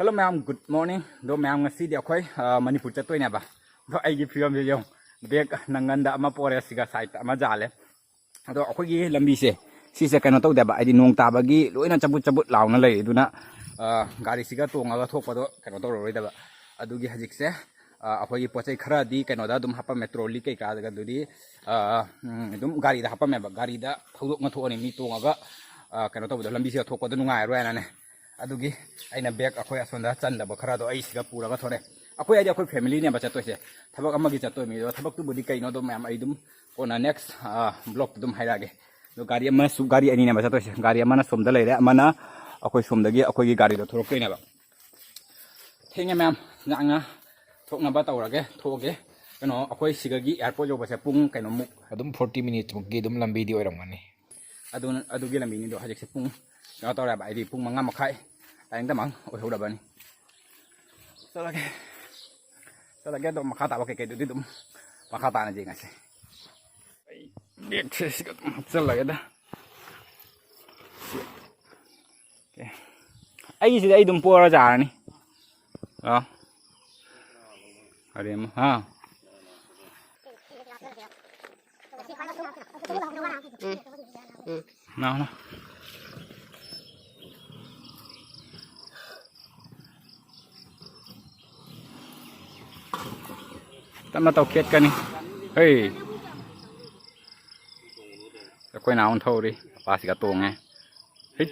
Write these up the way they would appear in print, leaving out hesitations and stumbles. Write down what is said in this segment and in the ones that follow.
Hello ma'am, good morning. Do ma'am ngasi di akoy Manipur chatoy na ba? Do ay gi film yung bag nanganda ama pore siga site ama jale. Do akoy gi lambi se. Si se kano taw da ba ay di nung tabagi loina cabut-cabut law na lay duna gari siga tonga thokpa do kano taw roi da ba. Adugi hajik se akoy gi pochai khara di kano da dum hapa metro li kai ka daga dudi dum gari da hapa me ba gari da thudok nga thoni mi tonga ga kano taw da lambi se thokpa do nungai roi na ne. Adugi aina bag akoy asonda chanda ba khara do ai siga pura ga thore akoy akoy family ne ba chato se thabak amagi chato mi do thabak tu budi kai no do ma'am ai dum ona next block dum hairage do gari ama su gari ani ne ba chato se gari ama na somda leire amana akoy somdagi akoy gi gari do thorok kai ne ba thenge ma'am nga thokna ba tawrage thoge kano akoy sigagi airport jo ba se pung kaino muk adum 40 minutes muk gi dum lambi di oiramani adugi lambi ni do hajek se pung ga tawra ba ai di pung manga makhai anh ta mang ôi hậu đập anh sao là cái đồ mà khá tạo cái đồ đúng mà khá tạo là gì ngay biết sao là cái đó ấy gì đây đúng pua ra giả này đó ở đây ha nào nào tama tao kết cái này, hey, quay nào on thâu đi, ba xí cả tuồng nghe, hey,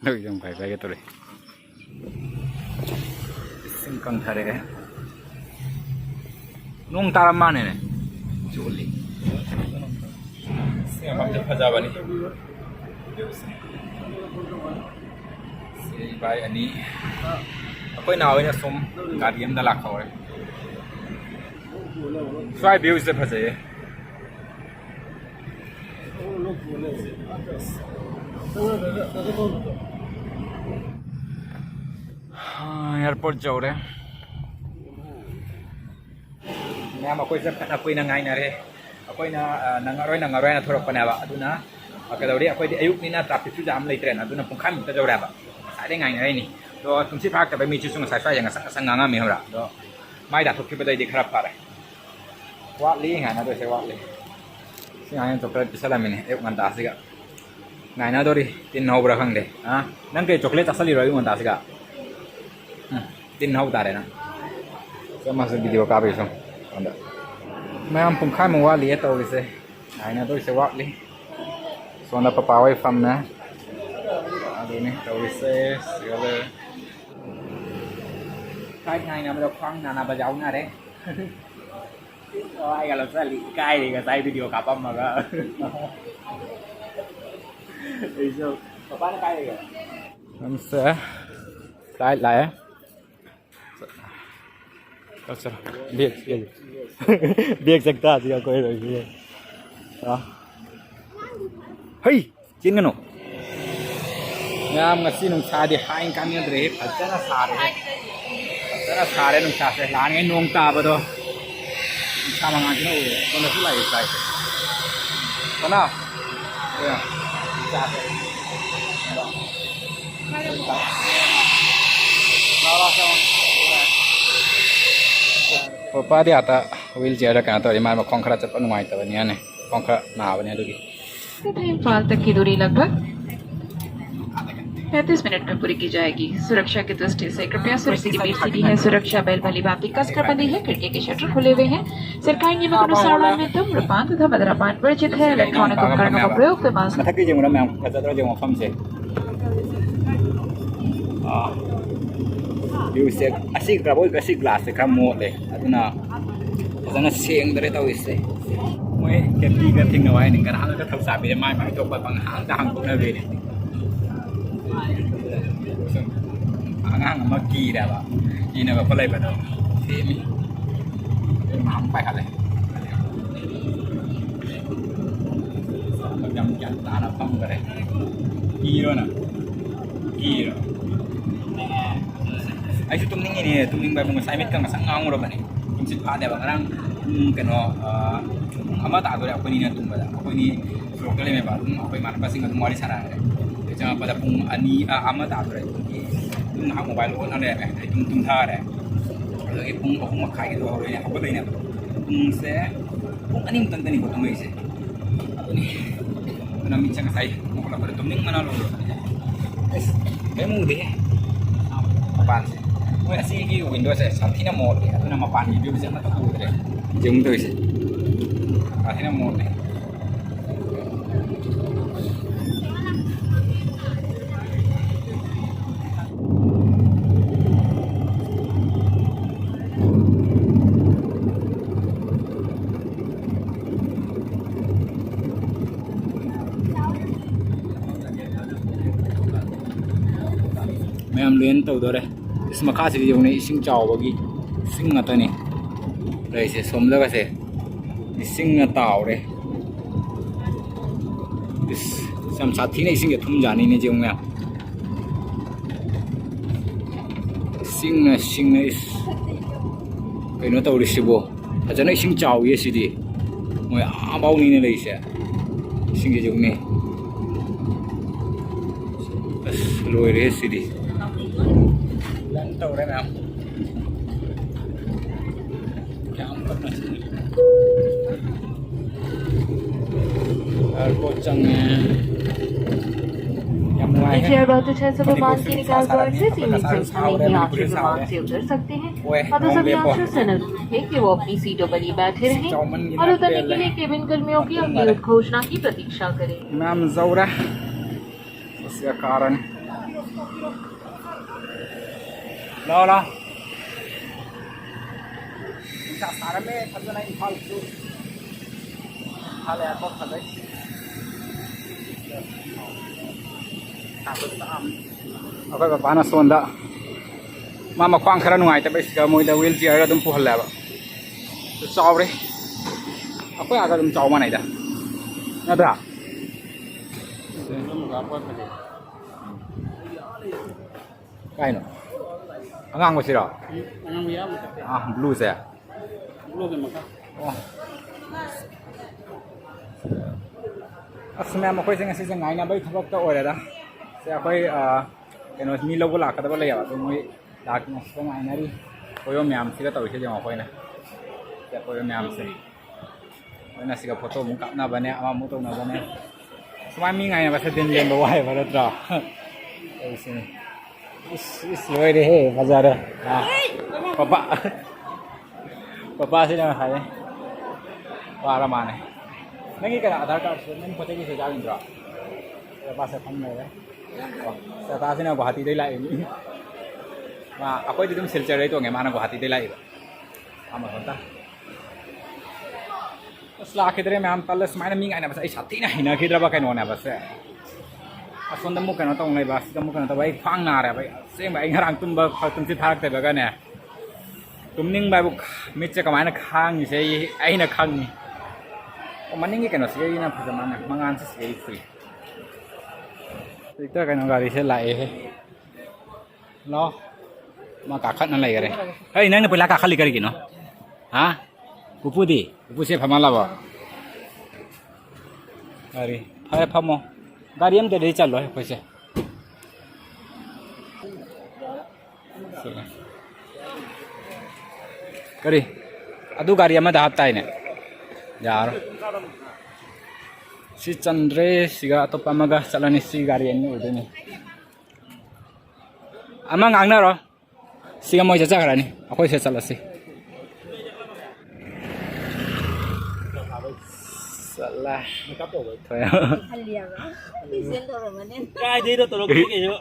nơi trong phải cái tôi đi, sinh căng thề đấy, nung taraman này, chuli, xem bạn chấp ra vào đi, si bài anh đi, quay nào ấy là xong, cả điểm đã lạc rồi. Try view se phase airport jau re nya ma koi se phana koi na ngai na re akoi na nangaroi na thorok pana ba aduna akadawri akoi di ayuk ni na traffic chu jam lai tren aduna pungkham ta jau ra ba sai de ngai na re ni do tumsi phak ta ba mi chu sung sai sai yang sang nga mi hora do mai da thok ki ba dai di kharap pa re wat li ngai na do se wat li si ngai chocolate pisala mine ek man da siga ngai na do ri tin hau bra khang de nang ke chocolate asali roi man da siga tin hau da re na so ma se video ka be so anda mai am pung khai mo wa li to se ngai na do se wat li so na pa pa wai fam na ado ni to se sigale khai ngai na ma do khang na ba jau na re oh, ai kalau saya likai dengan saya video kapam maka. Itu, apa nak kai ke? Namsa, slide lại á. Sao? Biết chắc ta thì coi rồi kia. Đó. Hey, chín cái nổ. Ngam ngasi nung sa di hain kami andre, pasti na sare nung sa se, lan ngai nung ta ba do. Sama ngaji no, kalau tu lagi saya. Mana? Ya, saya. Lara sama. Papa dia ada wheelchair ada kan, tapi malah konkret cepat nuai tu ni ane, konkret nah ni ada lagi. Imphal तक की दूरी लगभग 35 minute में पूरी की जाएगी। सुरक्षा की दृष्टि से कृपया सुरक्षा की सीढ़ी है, सुरक्षा बेल भली भांति कसकर बंदी है, खिड़की के शटर खुले हुए हैं। सरकारी नियमों के अनुसार में धूम्रपान तथा मदिरापान वर्जित है। इलेक्ट्रॉनिक उपकरणों का प्रयोग पे mask Thaki jeng udah memang kerja terus jeng faham sih. Diusik asik keraboi kasih gelas kamu deh. Aduna, aduna siang dari tahu isi. Mui ketika tinggal wae nih karena kita tahu sabi mai mai coba penghang dah hangkuk nabi ni. Angang maki dah pak. Ini apa pelai pada sini. Mampai kali. Macam jantan apa mungkin. Kiro na. Kiro. Ay tumning ini tumning ba mga samit kang masang ngang ro ba ni. Imsit pa da bang rang kano ama ta do ako ni na tumba. Ako ni lokal me ba ako man pa sing at mo ari sara. Jangan pada pung ani ama ta do ngah mobile on ane ai tum tha re lagi pung pung makai itu hari ini apa ini pung se pung ani mutan tani ko tumai se ini nami chang sai mo la pada tumning mana lo es memu deh pan se mo asi ki window se sathi na mod itu nama pan video bisa na tu deh jeng tu se sathi na mod deh मैम लेन तौदरे इस मखा से जोने इसिंग चावगी सिंग अतने रैसे सोमलगा से इसिंग तावरे इस सम साथी ने इसिंग थुम जानी ने जोंगा सिंग इस कइनो तौरिसिबो फजना इसिंग चावये सिदि मोय आबावनी ने लैसे इसिंग जोंने बस लोरे सिदि tàu đây nào नीचे बहुत अच्छा से विमान की निकाल द्वार से सीमित संख्या में यात्री विमान से उतर सकते हैं और तो सभी यात्रियों से अनुरोध है कि वो अपनी सीटों पर ही बैठे रहें और उतरने के लिए केबिन कर्मियों की अगली घोषणा की प्रतीक्षा करें। मैम जौरा इसका कारण लो लो इंसा सारा में फजना इंफाल टू हाल एयरपोर्ट फजै अखोय बापाना सोंदा मा मख्वांग खरा नुंगाय तबे सिगा मोइदा व्हील चेयर अदुम पुहल्लाबा चावरे अखोय आगा अदुम चाव मानायदा नद्रा कायनो angang ko sira blue se asme ma khoi jeng si jeng ngai na bai thobak ta ore da se akhoi keno mi logo la ka da le ya to moi dak na se ngai na ri koyo myam si ga taw se jeng akhoi na se koyo myam se na si ga photo mu kap na bane ama mu to na bane sma mi ngai na ba se den len ba wai ba da tra ऐसे इस लोए रे है बाजार हां पापा से ना खाए पारा माने नहीं करा आधार कार्ड से नहीं पता कि जा इंद्रा पापा से फम ले से ता से ना गुवाहाटी दे लाई मा अकोय दिदम सिलचर रे तो nge माना गुवाहाटी दे लाई आमा होता असला खिदरे में हम तलस माने मिंग आइना बस आई साथी ना हिना खिदरा बा कैनो ना बस असोंदा मु कैनो तंग बस मु कैनो तबाई फांग ना रे भाई सेम भाई ngरang तुम तुमसे थारक ते बगा ने तुमनिंग बाबू मिचे कमायना खांग से आइना खांग मनिंग कैनो से ना फजमाना मंगान से फ्री इतना कैनो गाड़ी से लाए है लो मा काखत ना लाई करे हे नंग ने पहिला काखली करी किनो हां पुपुदी पुपु से फमाला बा अरे फाय फमो गाड़ी हम दे चलो है पैसे करी अदु गाड़ी में दाब ताई ने यार सी चंद्रे सिगा तो पमगा चलनी सी गाड़ी ने उदनी अमंग आंगना रो सिगा मोय जा करानी अखोय से चलसी salah makeup to thôi halia baisen to ro manen kai dei to ro ki ke yo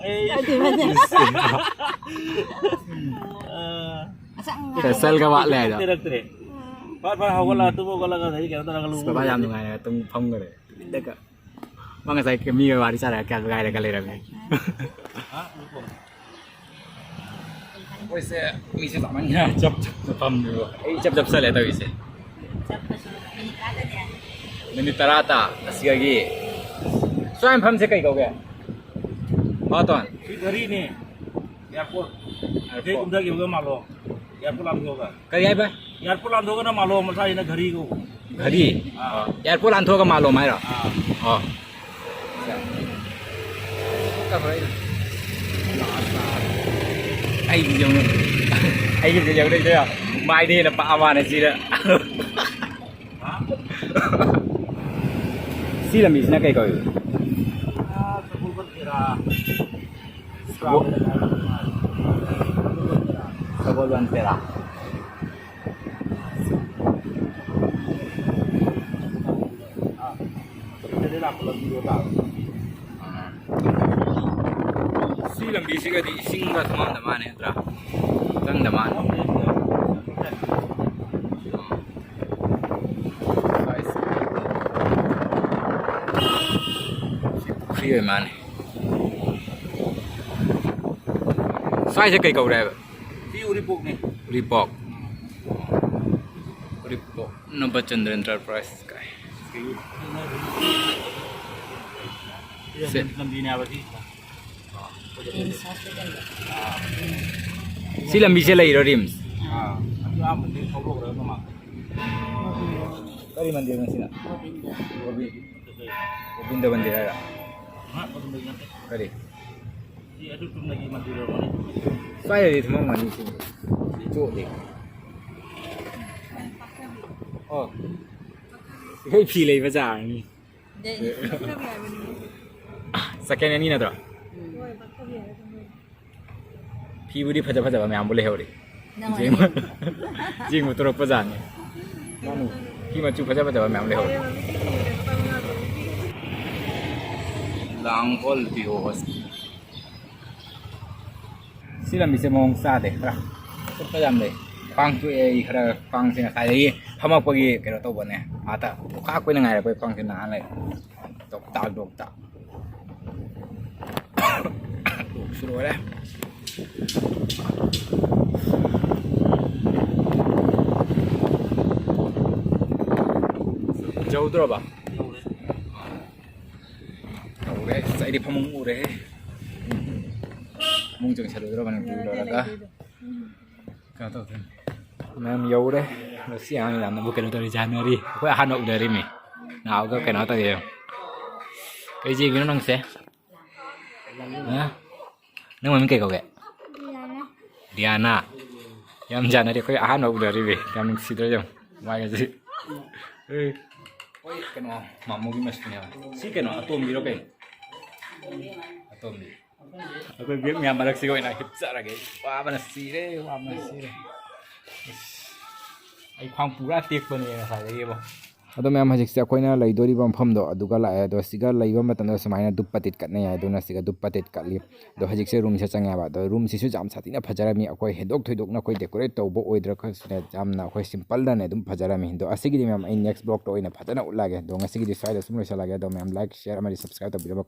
sel ka ba le da tere par hawala tu mo gala ga dei ke ta ga lu ba yam ngai tum phong ga de de ka mang sai ke mi ga wari sa ra ka ga le ka le ra me वैसे मीसे सामान्य जब फम जब से लेता वैसे minute तराता असिगागी स्वयं फम से कई कहोगे बातों घरी ने एयरपोर्ट थे उधर के होगा मालो एयरपोर्ट लांद होगा कहीं आए बे एयरपोर्ट लांद होगा ना मालो मसा इना घरी को घरी एयरपोर्ट लांद होगा मालो मायरा हां का भाई ai dùng ai cái dùng đây chưa mai đi là bạ mà này gì đó xí là mình sẽ cái coi Sebelum berkira. sebulan perak Jadi lah kalau video tahu. xí là mình sẽ cái gì sinh ra thằng đam này ra thằng đam khi rồi mà này sai sẽ cây cầu đẹp View di book nih. Reebok Nova Chandra Enterprise cái Iya, Set. lebih ini apa sih? xí là mình sẽ lấy rồi rims Itu apa sih? Kalau berapa mak? Kali mandir nasi nak Govinda mandir ada Hah, kalau begini. kali Iya, itu cuma lagi mati di rumah. saya di tempat mana sini chỗ đi cái phi lấy bây giờ này second ini na to phi budi phada phada ba myam bole he ori jing mo toro pa jang manu phi ma chu phada phada ba myam le ho lang hol pi ho hos silam bi se mong sa de ra pa jam le pang chu e khara pang sina sai yi hama pa gi ke ro to bone ata ka ko na ngai pa pang sina an le dok ta शुरू हो रहा है jauh tu apa? Udah, saya di pamung udah. Mung jeng satu tu mana dulu lah kah? Kata tu. Nam jauh deh. Masih yang dalam bukan dari Januari. Aku akan dari ni. Nah, aku kena tahu ya. Kerja gini nang se. Hah? Nang mana kau ke? Diana. Yang Januari aku akan dari ni. Yang situ aja. Mai aja. Oi, kena mamu gimana sih? Si kena atom biro ke? Atom biro. Aku biar ngambil sih kau nak hipsa lagi. Wah, mana sih deh? Wah, mana sih deh? Ai khang pura tek bane sai lagi bo. ꯑꯗꯣ ꯃꯌꯥꯝ ꯍꯧꯖꯤꯛꯁꯦ ꯑꯩꯈꯣꯏꯅ ꯂꯩꯗꯣꯔꯤꯕ ꯃꯐꯝꯗꯣ ꯑꯗꯨꯒ ꯂꯥꯛꯑꯦ ꯑꯗꯣ ꯁꯤꯒ ꯂꯩꯕ ꯃꯇꯝꯗ ꯁꯨꯃꯥꯏꯅ ꯗꯨꯞ ꯄꯇꯤꯠ ꯀꯠꯅꯩ ꯑꯗꯨꯅ ꯁꯤꯒ ꯗꯨꯞ ꯄꯇꯤꯠ ꯀꯠꯂꯤ ꯑꯗꯣ ꯍꯧꯖꯤꯛꯁꯦ ꯔꯨꯝꯁꯦ ꯆꯪꯉꯦꯕ ꯑꯗꯣ ꯔꯨꯝꯁꯤꯁꯨ ꯌꯥꯝ ꯁꯥꯊꯤꯅ ꯐꯖꯔꯝꯃꯤ ꯑꯩꯈꯣꯏ ꯍꯦꯟꯗꯣꯛ ꯊꯣꯏꯗꯣꯛꯅ ꯑꯩꯈꯣꯏ ꯗꯦꯀꯣꯔꯦꯠ ꯇꯧꯕ ꯑꯣꯏꯗ꯭ꯔꯒꯁꯨꯅꯦ ꯌꯥꯝꯅ ꯑꯩꯈꯣꯏ ꯁꯤꯝꯄꯜꯗꯅꯦ ꯑꯗꯨꯝ ꯐꯖꯔꯝꯃꯤ ꯑꯗꯣ ꯑꯁꯤꯒꯤꯗꯤ ꯃꯌꯥꯝ ꯑꯩ ꯅꯦꯛꯁ ꯕ꯭ꯂꯣꯛꯇ ꯑꯣꯏꯅ ꯐꯖꯅ ꯎꯠꯂꯛꯑꯒꯦ ꯑꯗꯣ ꯉꯁꯤꯒꯤꯗꯤ ꯁ꯭ꯋꯥꯏꯗ ꯁꯨꯝ ꯂꯣꯏꯁꯤꯜꯂꯒꯦ ꯑꯗꯣ ꯃꯌꯥꯝ ꯂꯥꯏꯛ ꯁꯤꯌꯔ ꯑꯃꯗꯤ ꯁꯕꯁꯀ꯭ꯔꯥꯏꯕ ꯇꯧꯕꯤꯅꯕ